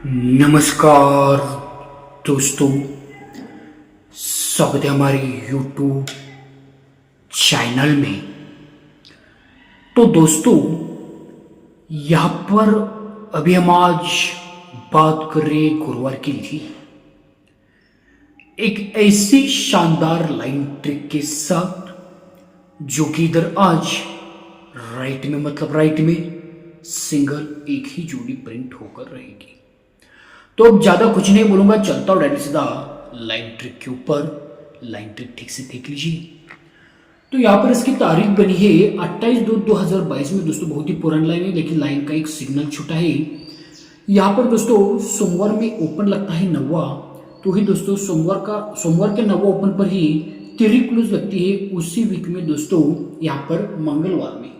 नमस्कार दोस्तों, स्वागत है हमारे YouTube चैनल में। तो दोस्तों, यहाँ पर अभी हम आज बात कर रहे हैं गुरुवार के लिए एक ऐसी शानदार लाइन ट्रिक के साथ जो कि इधर आज राइट में सिंगल एक ही जोड़ी प्रिंट होकर रहेगी। तो अब ज्यादा कुछ नहीं बोलूंगा, चलता हूं डायरेक्ट सीधा लाइन ट्रिक के ऊपर। लाइन ट्रिक ठीक से देख लीजिए। तो यहाँ पर इसकी तारीख बनी है 28/2/2022 में। दोस्तों बहुत ही पुरानी लाइन है, लेकिन लाइन का एक सिग्नल छूटा है। यहाँ पर दोस्तों सोमवार में ओपन लगता है 9वां, तो ही दोस्तों सोमवार के 9वां ओपन पर ही तिरी क्लोज लगती है उसी वीक में दोस्तों, यहाँ पर मंगलवार में।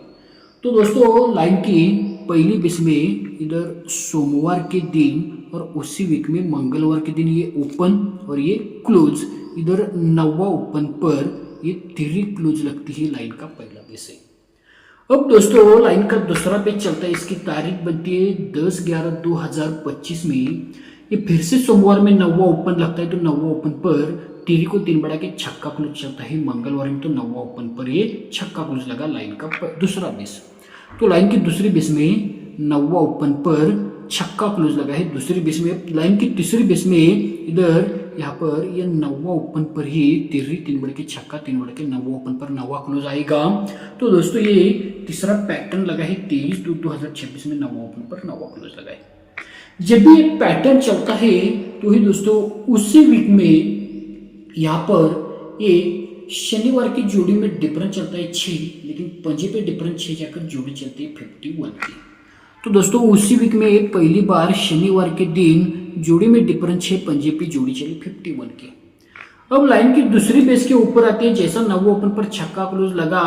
तो दोस्तों लाइन की पहली बेस में इधर सोमवार के दिन और उसी वीक में मंगलवार के दिन ये ओपन और ये क्लोज, इधर 9वां ओपन पर ये तिरी क्लोज लगती है लाइन का पहला बेस है। अब दोस्तों लाइन का दूसरा पेज चलता है। इसकी तारीख बनती है 10/11/2025 में। ये फिर से सोमवार में 9वां ओपन लगता है, तो 9वां ओपन पर तिरी को 3 बढ़ा के छक्का क्लोज चलता है। मंगलवार में तो 9वां ओपन पर ये छक्का क्लोज लगा लाइन का दूसरा बेस। तो लाइन की दूसरी बेस में 9वां ओपन पर छक्का क्लोज लगा है दूसरी बेस में। लाइन की तीसरी बेस में इधर यहाँ पर यह 9वां ओपन पर ही तिरी 3 बढ़ के छक्का 3 बढ़ के 9वां ओपन पर 9वां क्लोज आएगा। तो दोस्तों ये तीसरा पैटर्न लगा है 23/2/2026 में 9वां ओपन पर 9वां क्लोज लगा है। जब भी ये पैटर्न चलता है तो ही दोस्तों उसी वीक में यहाँ पर ये शनिवार की जोड़ी में डिफरेंस चलता है 6, लेकिन पंजे पे डिफरेंस 6 जाकर जोड़ी चलती है 51 की। तो दोस्तों उसी वीक में पहली बार शनिवार के दिन जोड़ी में डिफरेंस 6, पंजे पे जोड़ी चली 51 की। अब लाइन की दूसरी बेस के ऊपर आते हैं। जैसा 9वां ओपन पर छक्का क्लोज लगा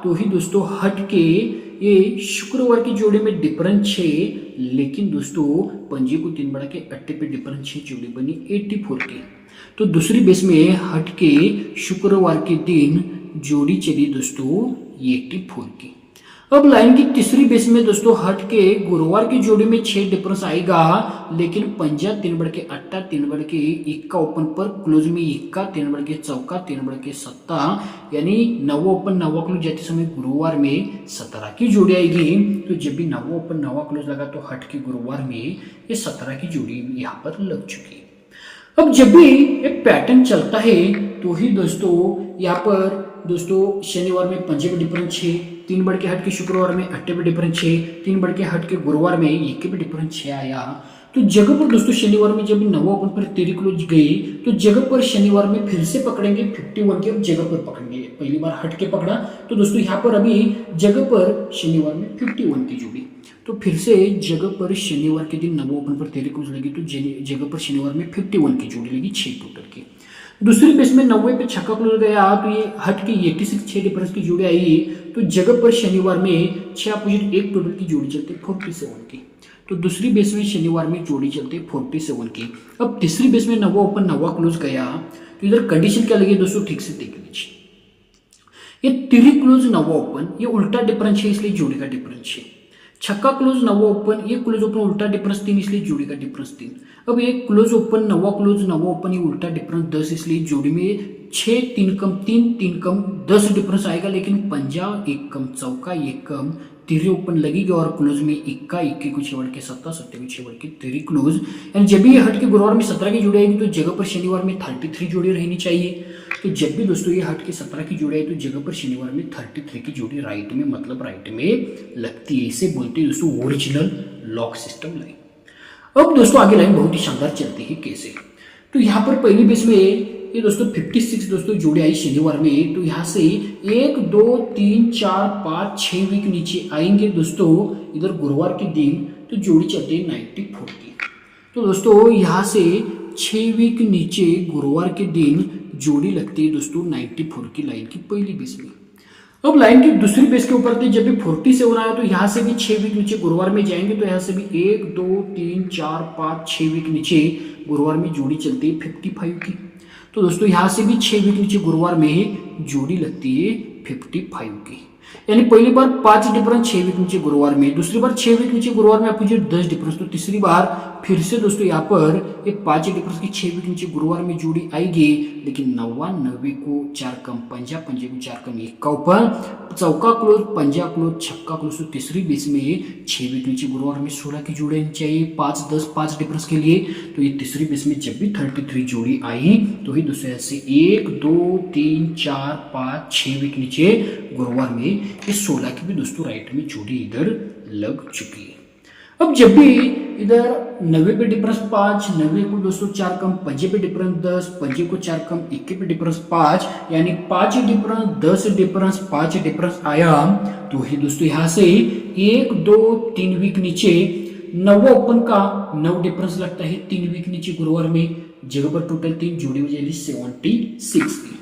तो ही दोस्तों हट के ये शुक्रवार की जोड़ी में डिफरेंस 6, लेकिन दोस्तों पंजे को 3 बढ़ा के अट्टे पे डिफरेंस 6 जोड़ी बनी 84 की। तो दूसरी बेस में हट के शुक्रवार के दिन जोड़ी चली दोस्तों 84 की। अब लाइन की तीसरी बेस में दोस्तों हट के गुरुवार की जोड़ी में 6 डिफरेंस आएगा, लेकिन पंजा 3 बढ़ के अट्टा 3 बढ़ के इक्का ओपन पर क्लोज में इक्का 3 बढ़ के चौका 3 बढ़ के 7, यानी 9वां ओपन 9वां क्लोज जाते समय गुरुवार में 17 की जोड़ी आएगी। तो जब भी 9वां ओपन 9वां क्लोज लगा तो हट के गुरुवार में ये 17 की जोड़ी यहाँ पर लग चुकी है। अब जब भी एक पैटर्न चलता है तो ही दोस्तों यहाँ पर दोस्तों शनिवार में पंजे पे डिफरेंस 6, 3 बढ़ के हट के शुक्रवार में अट्टे पे डिफरेंस 6, 3 बढ़ के हट के गुरुवार में इक्के पे डिफरेंस 6 आया। तो जगह पर दोस्तों शनिवार में जब 9वां ओपन पर तिरी क्लोज गई तो जगह पर शनिवार में फिर से पकड़ेंगे 51 की। अब जगह पर पकड़ेंगे, पहली बार हट के पकड़ा तो दोस्तों यहाँ पर अभी जगह पर शनिवार में 51 की जोड़ी। तो फिर से जगह पर शनिवार के दिन 9वां ओपन पर तिरी क्लोज लगी तो जगह पर शनिवार में 51 की जोड़ी लगी 6 टोटल की। दूसरी बेस में 90 पे छक्का क्लोज गया तो ये हट के 86 6 डिफरेंस की जोड़ी आई। तो जगह पर शनिवार में 6 अपोजिट 1 टोटल की जोड़ी चलती 47 की। तो दूसरी बेस में शनिवार में जोड़ी चलती 47 की। अब तीसरी बेस में 9वां ओपन 9वां क्लोज गया तो इधर कंडीशन क्या लगी दोस्तों, ठीक से देख लीजिए। ये तिरी क्लोज 9वां ओपन, ये उल्टा डिफरेंस है इसलिए जोड़ी का डिफरेंस है। छक्का क्लोज 9वां ओपन, ये क्लोज ओपन उल्टा डिफरेंस 3 इसलिए जोड़ी का डिफरेंस 3। अब ये क्लोज ओपन 9वां क्लोज 9वां ओपन, ये उल्टा डिफरेंस 10 इसलिए जोड़ी में 6 3 कम 3 3 कम 10 डिफरेंस आएगा। लेकिन पंजा 1 कम चौका 1 कम तिरी ओपन लगेगा और क्लोज में इक्का इक्के को 6 बढ़ के 7 7 को 6 बढ़ के तिरी क्लोज। यानी जब भी ये हट के गुरुवार में 17 की जोड़ी आएगी तो जगह पर शनिवार में 33 जोड़ी रहनी चाहिए। तो जब भी दोस्तों ये हट के 17 की जोड़ी आई तो जगह पर शनिवार में 33 की जोड़ी राइट में, मतलब राइट में लगती है। इसे बोलते हैं दोस्तों ओरिजिनल लॉक सिस्टम लाइन। अब दोस्तों आगे लाइन बहुत ही शानदार चलती है कैसे। तो यहाँ पर पहली बेस में ये दोस्तों 56 दोस्तों जोड़ी आई शनिवार में। तो यहाँ से 1 2 3 4 5 6 वीक नीचे आएंगे दोस्तों इधर गुरुवार के दिन, तो जोड़ी चलती है 94 की। तो दोस्तों यहाँ से 6 वीक नीचे गुरुवार के दिन जोड़ी लगती है दोस्तों 94 की लाइन की पहली बेस में। अब लाइन की दूसरी बेस के ऊपर जब भी 47 आया तो यहाँ से भी 6 वीक नीचे गुरुवार में जाएंगे। तो यहाँ से भी 1 2 3 4 5 6 वीक नीचे गुरुवार में जोड़ी चलती है 55 की। तो दोस्तों यहाँ से भी 6 वीक नीचे गुरुवार में जोड़ी लगती है 55 की। यानी पहली बार 5 डिफरेंस 6 वीक नीचे गुरुवार में, दूसरी बार 6 वीक नीचे गुरुवार में अपोजिट 10 डिफरेंस, तो तीसरी बार फिर से दोस्तों यहाँ पर ये 5 डिफरेंस की 6 वीक नीचे गुरुवार में जोड़ी आएगी, लेकिन 99 को 4 कम 5 5 को 4 कम 1 का ऊपर चौका क्लोज 5 क्लोज 6 क्लोज। तो तीसरी बेस में 6 वीक नीचे गुरुवार में 16 की जोड़ी आनी चाहिए 5 10 5 डिफरेंस के लिए। तो ये तीसरी बेस में जब भी 33 जोड़ी आई तो ही दोस्तों ऐसे 1 2 3 4 5 6 वीक नीचे गुरुवार में ये 16 की भी दोस्तों राइट में जोड़ी इधर लग चुकी है। अब जब भी इधर 90 पे डिफरेंस 5, 90 को दोस्तों 4 कम 5 पे डिफरेंस 10, 5 को 4 कम 1 पे डिफरेंस 5, यानी 5 डिफरेंस 10 डिफरेंस 5 डिफरेंस आया तो ही दोस्तों यहाँ से 1 2 3 वीक नीचे 9 ओपन का 9 डिफरेंस लगता है 3 वीक नीचे गुरुवार में, जगह पर टोटल 3 जोड़ी हो जाएगी 76 की।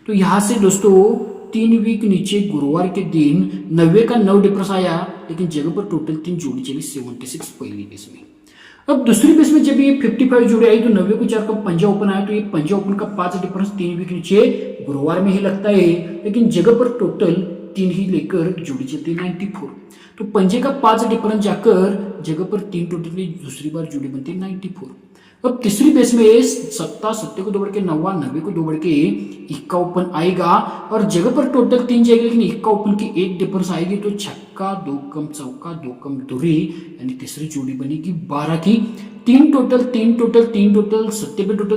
तो यहाँ से दोस्तों 3 वीक नीचे गुरुवार के दिन 90 का 9 डिफरेंस आया, लेकिन जगह पर टोटल 3 जोड़ी चली 76 पहली बेस में। अब दूसरी बेस में जब ये 55 जोड़ी आई तो 90 को 4 का 5 ओपन आया, तो ये 5 ओपन का 5 डिफरेंस 3 वीक नीचे गुरुवार में ही लगता है, लेकिन जगह पर टोटल 3 ही लेकर जोड़ी चलती है 94। तो 5 का 5 डिफरेंस जाकर जगह पर 3 टोटल दूसरी बार जोड़ी बनती है 94। अब तीसरी बेस में 70 को 2 बढ़ के 90 को 2 बढ़ के 1 का ओपन आएगा और जगह पर टोटल 3 जाएगी, लेकिन 1 का ओपन की 1 डिफरेंस आएगी, तो 6 2 कम चौका 2 कम दूरी, यानी तीसरी जोड़ी बनेगी 12 की। 3 टोटल 70 पे टोटल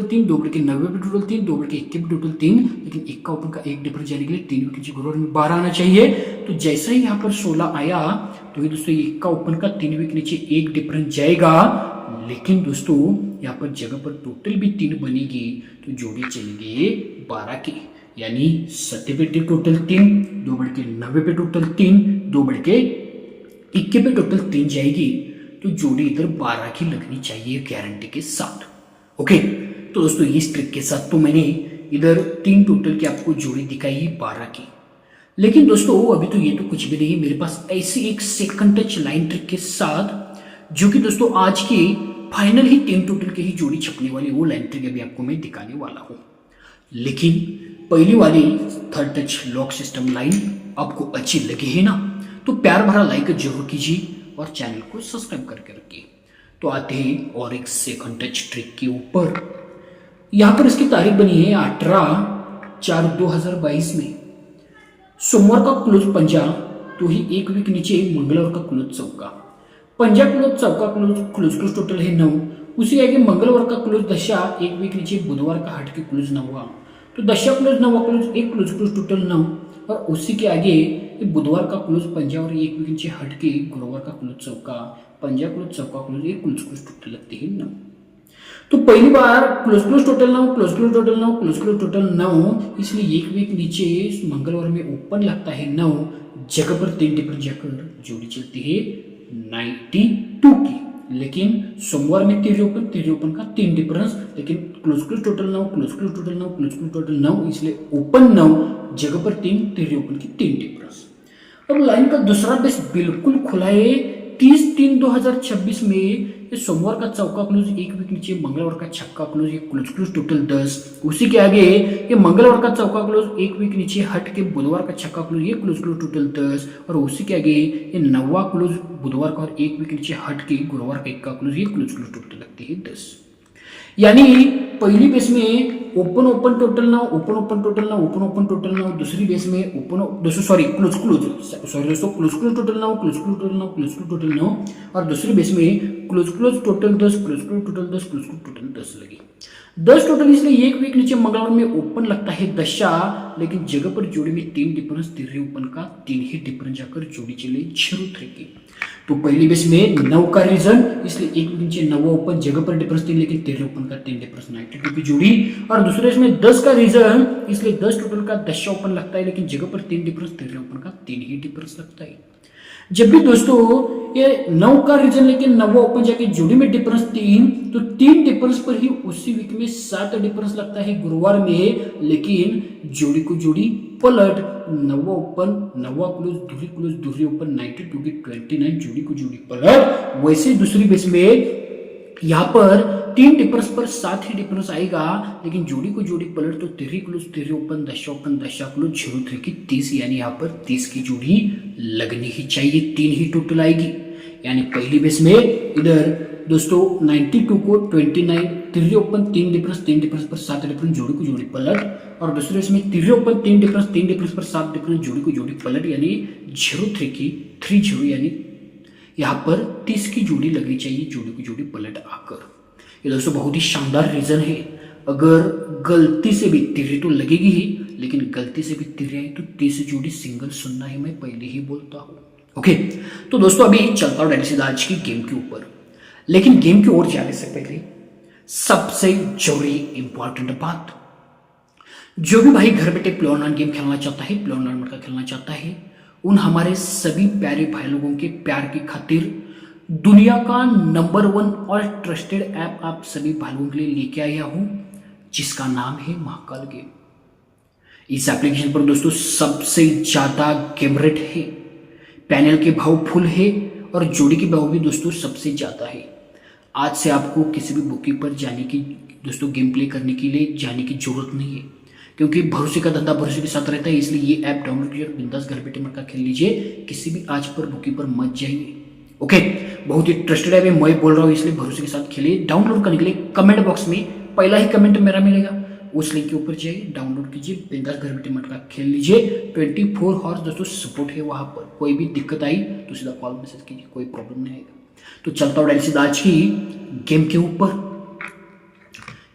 3 2 बढ़ के 90 पे टोटल 3 2 बढ़ के 1 पे टोटल 3, लेकिन 1 का ओपन का 1 डिफरेंस जाने के लिए 3 वीक गुरुवार में 12 आना चाहिए। तो जैसा ही यहाँ पर 16 आया तो ये दोस्तों 1 का ओपन का 3 वीक नीचे 1 डिफरेंस जाएगा, लेकिन दोस्तों यहाँ पर जगह पर टोटल भी 3 बनेगी तो जोड़ी चलेगी 12 की, यानी 70 पे टोटल 3 2 बढ़ के 90 पे टोटल 3 2 बढ़ के 21 पे टोटल 3 जाएगी, तो जोड़ी इधर 12 की लगनी चाहिए गारंटी के साथ। ओके, तो दोस्तों इस ट्रिक के साथ तो मैंने इधर 3 टोटल की आपको जोड़ी दिखाई 12 की, लेकिन दोस्तों अभी तो ये तो कुछ भी नहीं है, मेरे पास ऐसी एक सेकंड टच लाइन ट्रिक के साथ जो कि दोस्तों आज की फाइनल ही 3 टोटल की ही जोड़ी छपने वाली वो लाइन ट्रिक अभी आपको मैं दिखाने वाला हूं। लेकिन पहली वाली third touch lock system line आपको अच्छी लगी है ना, तो प्यार भरा लाइक जरूर कीजिए और चैनल को सब्सक्राइब करके रखिए। तो आते हैं और एक सेकंड टच ट्रिक के ऊपर। यहां पर इसकी तारीख बनी है 18/4/2022 में। सोमवार का क्लोज 5 तो ही 1 वीक नीचे मंगलवार का क्लोज चौका, 5 क्लोज चौका क्लोज टोटल है 9, उसी आगे मंगलवार का क्लोज 10 1 वीक नीचे बुधवार का हट के क्लोज 9, तो 10 क्लोज 9 क्लोज 1 क्लोज टोटल 9, और उसी के आगे बुधवार का क्लोज 5 और 1 वीक नीचे हट के गुरुवार का क्लोज चौका, 5 क्लोज चौका क्लोज 1 क्लोज टोटल लगती है 9। तो पहली बार close total 9 close total 9 close total 9, इसलिए 1 वीक नीचे मंगलवार में ओपन लगता है 9, जगह पर 3 डिफरेंस जाकर जोड़ी चलती है 92 की, लेकिन सोमवार में 3 ओपन का 3 डिफरेंस, लेकिन close total 9 close total 9 close total 9, इसलिए ओपन 9 जगह पर 3 ओपन की 3 डिफरेंस। अब लाइन का दूसरा बेस बिल्कुल खुला है 30/3/2026 में। ये सोमवार का चौका क्लोज 1 वीक नीचे मंगलवार का छक्का क्लोज, ये क्लोज टोटल 10, उसी के आगे ये मंगलवार का चौका क्लोज 1 वीक नीचे हट के बुधवार का छक्का क्लोज, ये क्लोज टोटल 10, और उसी के आगे ये 9वां क्लोज बुधवार का और 1 वीक नीचे हट के गुरुवार का 1 का क्लोज, ये क्लोज टोटल लगती है 10। यानी पहली बेस में open total 9 open total 9 open total 9, दूसरी बेस में क्लोज टोटल 9 क्लोज टोटल 9, और दूसरी बेस में क्लोज टोटल 10 क्लोज टोटल 10 लगी 10 टोटल, इसलिए 1 वीक नीचे मंगलवार में ओपन लगता है 10, लेकिन जगह पर जोड़ी में 3 डिफरेंस 3 ओपन का 3 ही डिफरेंस जाकर जोड़ी चले 03 की। तो पहली बेस में 9 का रीजन, इसलिए 1 वीक नीचे 9 ओपन जगह पर डिफरेंस 3, लेकिन 3 ओपन का 3 डिफरेंस 92 की जोड़ी, और दूसरे बेस में 10 का रीजन, इसलिए 10 टोटल का 10 ओपन लगता है, लेकिन जगह पर 3 डिफरेंस 3 ओपन का 3 ही डिफरेंस लगता है। जब भी दोस्तों ये 9 का रीजन लेकिन 9 ओपन जाके जोड़ी में डिफरेंस 3, तो 3 डिफरेंस पर ही उसी वीक में 7 डिफरेंस लगता है गुरुवार में, लेकिन जोड़ी को जोड़ी पलट 9 ओपन 9 क्लोज दूसरी ओपन 92 की 29 जोड़ी को जोड़ी पलट। वैसे दूसरी बेस में यहाँ पर 3 डिफरेंस पर 7 ही डिफरेंस आएगा, लेकिन जोड़ी को जोड़ी पलट तो 3 क्लोज 3 ओपन 10 क्लोज 03 की 30, यानी यहाँ पर 30 की जोड़ी लगनी ही चाहिए, 3 ही टोटल आएगी। यानी पहली बेस में इधर दोस्तों 92 को 29 तीसरे ओपन 3 डिफरेंस पर 7 डिफरेंस जोड़ी को जोड़ी पलट और दूसरे बेस में तीसरे ओपन 3 डिफरेंस पर 7 डिफरेंस जोड़ी को जोड़ी पलट यानी 0-3 की 3-0 यानी यहाँ पर 30 की जोड़ी लगनी चाहिए जोड़ी को जोड़ी पलट आकर। ये दोस्तों बहुत ही शानदार रीजन है। अगर गलती से भी तिर्री तो लगेगी ही, लेकिन गलती से भी तिर्री आई तो 30 जोड़ी सिंगल सुनना है, मैं पहले ही बोलता हूँ। ओके, तो दोस्तों अभी चलता हूँ डायरेक्ट सीधा आज की गेम के ऊपर, लेकिन गेम की ओर जाने से पहले सबसे जरूरी इंपॉर्टेंट बात, जो भी भाई घर बैठे प्ले ऑनलाइन गेम खेलना चाहता है, प्ले ऑनलाइन मोड का खेलना चाहता है, उन हमारे सभी प्यारे भाई लोगों के प्यार की खातिर दुनिया का नंबर 1 और ट्रस्टेड ऐप आप सभी भाई लोगों के लिए लेके आया हूं, जिसका नाम है महाकाल गेम। इस एप्लीकेशन पर दोस्तों सबसे ज्यादा गेम रेट है, पैनल के भाव फुल है और जोड़ी के भाव भी दोस्तों सबसे ज्यादा है। आज से आपको किसी भी बुकी पर जाने की दोस्तों गेम प्ले करने के लिए जाने की जरूरत नहीं है, क्योंकि भरोसे का धंधा भरोसे के साथ रहता है। इसलिए ये ऐप डाउनलोड कीजिए और बिंदास घर बैठे मटका खेल लीजिए, किसी भी आज पर बुकी पर मत जाइए। ओके, बहुत ही ट्रस्टेड ऐप है, मैं बोल रहा हूँ, इसलिए भरोसे के साथ खेलिए। डाउनलोड करने के लिए कमेंट बॉक्स में पहला ही कमेंट मेरा मिलेगा, उस लिंक के ऊपर जाइए, डाउनलोड कीजिए, बिंदास घर बैठे मटका खेल लीजिए। 24 आवर्स दोस्तों सपोर्ट है वहां पर, कोई भी दिक्कत आई तो सीधा कॉल मैसेज कीजिए, कोई प्रॉब्लम नहीं आएगा। तो चलता हूँ डायरेक्ट सीधा आज की गेम के ऊपर।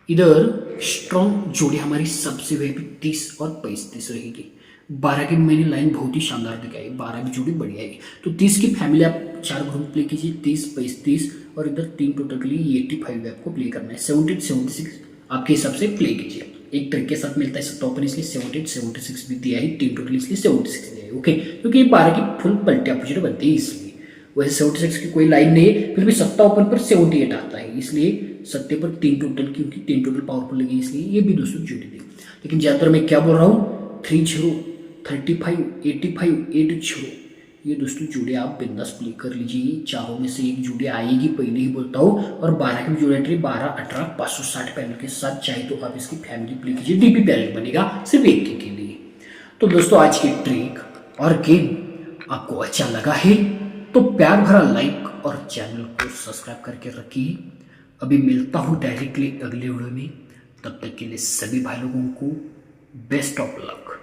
इधर स्ट्रॉन्ग जोड़ी हमारी सबसे वह भी 30 और 35 रहेगी। 12 की मैंने लाइन बहुत ही शानदार दिखाई, 12 की जोड़ी बढ़िया है। तो 30 की फैमिली आप 4 ग्रुप प्ले कीजिए, 30, 35 और इधर 3 टोटल के लिए 85 आपको प्ले करना है। 70, 76 आपके हिसाब से प्ले कीजिए। एक ट्रिक के साथ मिलता है सत्ता ओपन, इसलिए 70, 76 भी दिया है, 3 टोटल इसलिए 76 दिया है। ओके, क्योंकि ये 12 की फुल पलटी अपोजिट बनती है, इसलिए वैसे 76 की कोई लाइन नहीं है, फिर भी सत्ता ओपन पर 78 आता है, इसलिए सत्ते पर 3 टोटल, क्योंकि 3 टोटल पावरफुल लगी, इसलिए ये भी दोस्तों जोड़ी दी। लेकिन ज्यादातर मैं क्या बोल रहा हूँ, 30, 35, 85, 80 ये दोस्तों जोड़ी आप बिंदास प्ले कर लीजिए। चारों में से एक जोड़ी आएगी, पहले ही बोलता हूँ। और 12 की जोड़ी 12, 18, 560 पैनल के साथ चाहे तो आप इसकी फैमिली प्ले कीजिए, डीपी पैनल बनेगा सिर्फ एक के लिए। तो दोस्तों आज की ट्रिक और गेम आपको अच्छा लगा है तो प्यार भरा लाइक और चैनल को सब्सक्राइब करके रखिए। अभी मिलता हूँ डायरेक्टली अगले वीडियो में, तब तक के लिए सभी भाई लोगों को बेस्ट ऑफ लक।